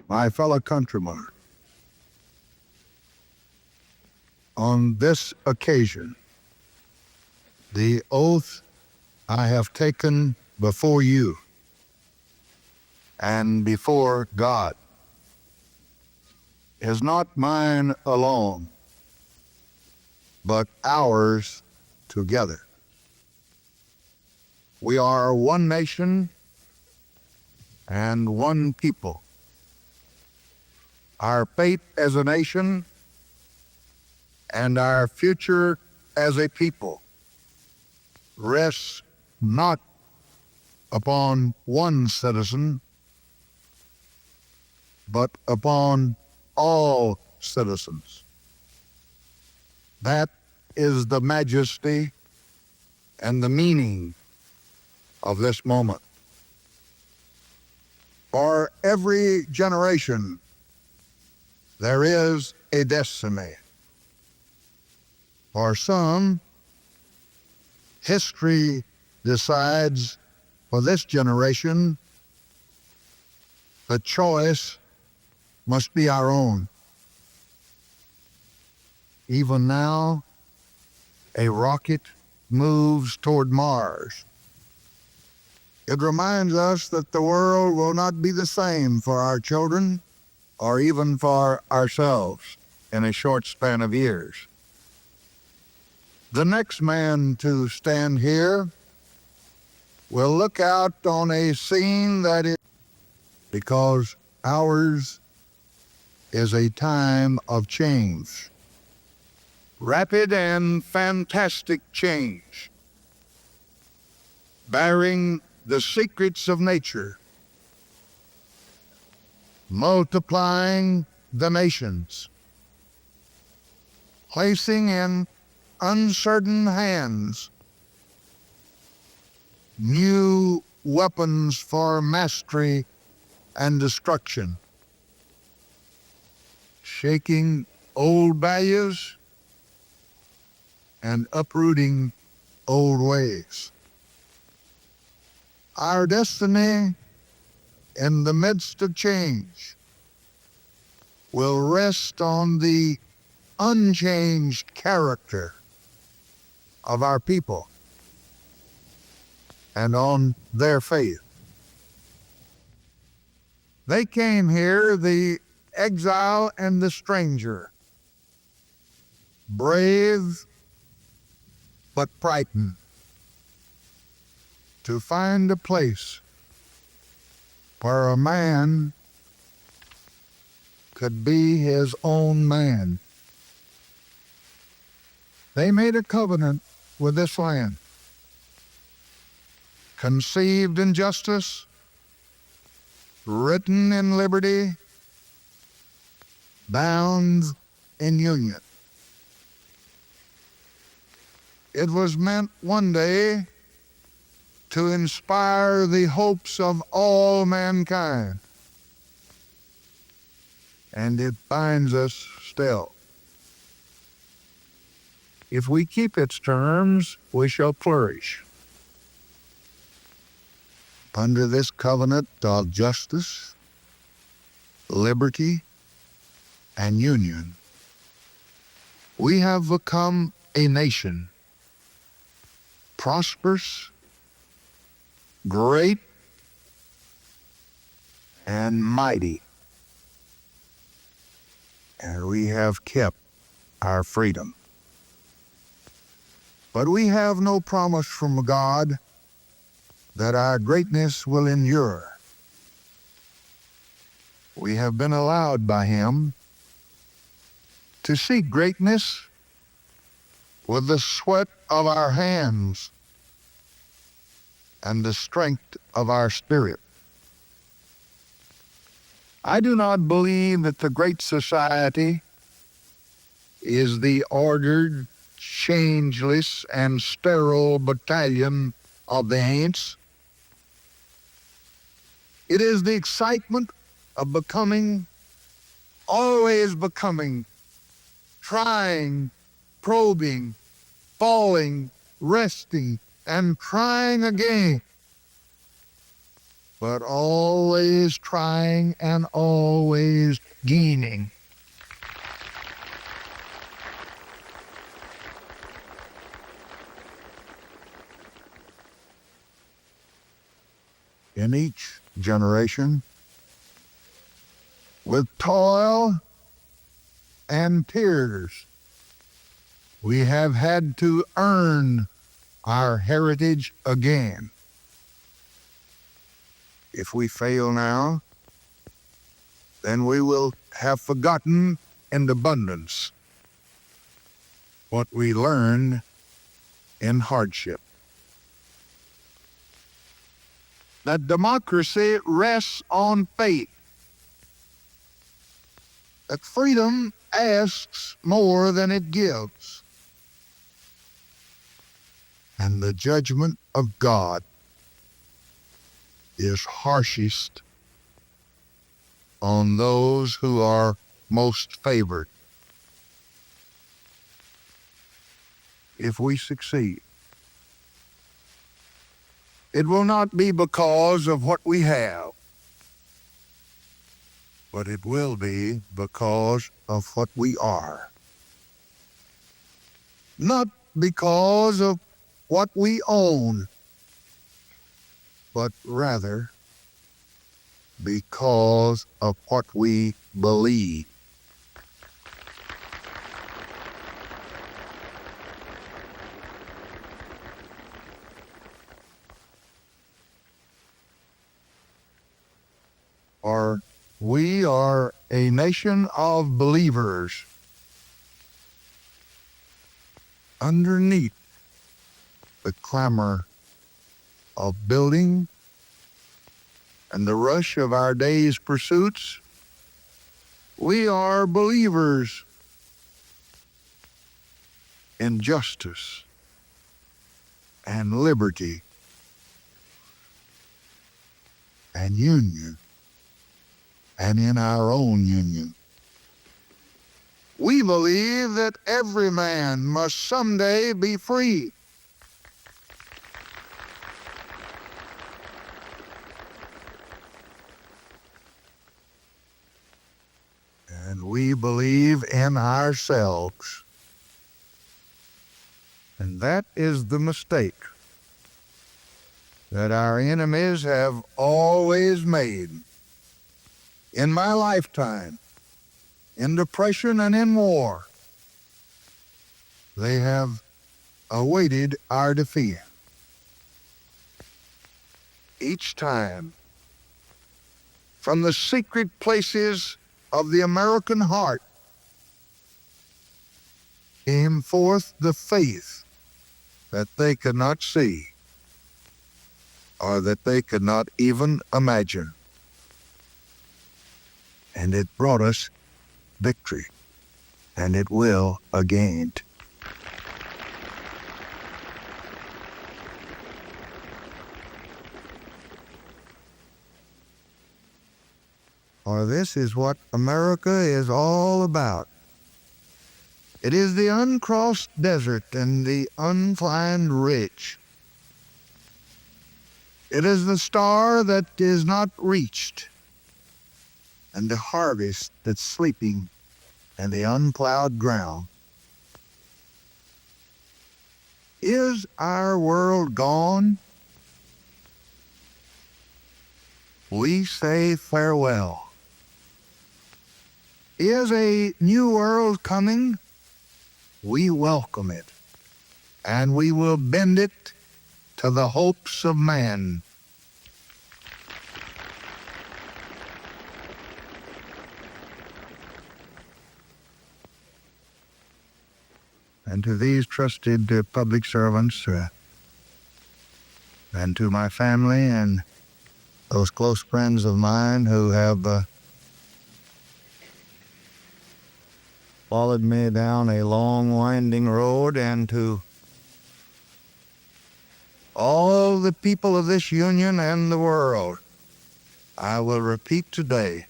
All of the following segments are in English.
My fellow countrymen, on this occasion, the oath I have taken before you and before God is not mine alone, but ours together. We are one nation and one people. Our fate as a nation and our future as a people rests not upon one citizen, but upon all citizens. That is the majesty and the meaning of this moment. For every generation, there is a destiny. For some, history decides for this generation, the choice must be our own. Even now, a rocket moves toward Mars. It reminds us that the world will not be the same for our children or even for ourselves in a short span of years. The next man to stand here will look out on a scene that is, because ours is a time of change. Rapid and fantastic change, bearing the secrets of nature, multiplying the nations, placing in uncertain hands new weapons for mastery and destruction, shaking old values and uprooting old ways. Our destiny in the midst of change will rest on the unchanged character of our people and on their faith. They came here, the exile and the stranger, brave but frightened, to find a place where a man could be his own man. They made a covenant with this land, conceived in justice, written in liberty, bound in union. It was meant one day to inspire the hopes of all mankind, and it binds us still. If we keep its terms, we shall flourish. Under this covenant of justice, liberty, and union, we have become a nation, prosperous, great, and mighty. And we have kept our freedom. But we have no promise from God that our greatness will endure. We have been allowed by Him to seek greatness with the sweat of our hands and the strength of our spirit. I do not believe that the great society is the ordered, changeless, and sterile battalion of the ants. It is the excitement of becoming, always becoming, trying, probing, falling, resting, and trying again. but always trying and always gaining. In each generation, with toil and tears, we have had to earn our heritage again. If we fail now, then we will have forgotten in abundance what we learned in hardship. That democracy rests on faith. That freedom asks more than it gives. And the judgment of God is harshest on those who are most favored. If we succeed, it will not be because of what we have, but it will be because of what we are. Not because of what we own, but rather because of what we believe. For we are a nation of believers underneath the clamor of building and the rush of our day's pursuits. We are believers in justice and liberty and union, and in our own union. We believe that every man must someday be free. And we believe in ourselves. And that is the mistake that our enemies have always made. In my lifetime, in depression and in war, they have awaited our defeat. Each time, from the secret places of the American heart, came forth the faith that they could not see, or that they could not even imagine. And it brought us victory, and it will again. For this is what America is all about. It is the uncrossed desert and the unclimbed ridge. It is the star that is not reached, and the harvest that's sleeping in the unplowed ground. Is our world gone? We say farewell. Is a new world coming? We welcome it, and we will bend it to the hopes of man. And to these trusted public servants, and to my family and those close friends of mine who have followed me down a long, winding road, and to all the people of this union and the world, I will repeat today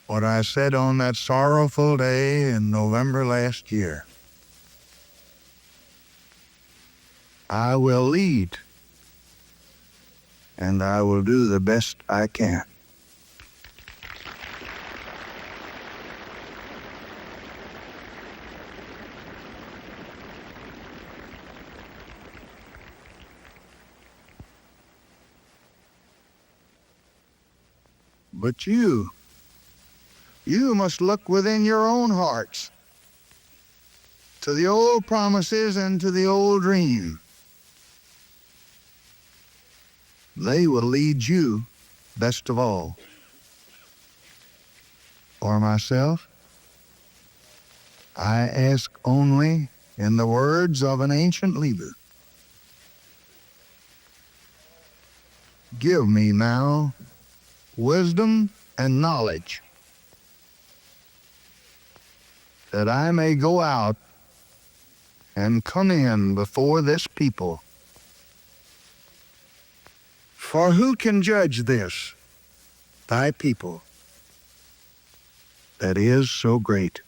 what I said on that sorrowful day in November last year. I will lead and I will do the best I can. But you must look within your own hearts, to the old promises and to the old dream. They will lead you best of all. For myself, I ask only in the words of an ancient leader, give me now wisdom and knowledge, that I may go out and come in before this people. For who can judge this, thy people, that is so great?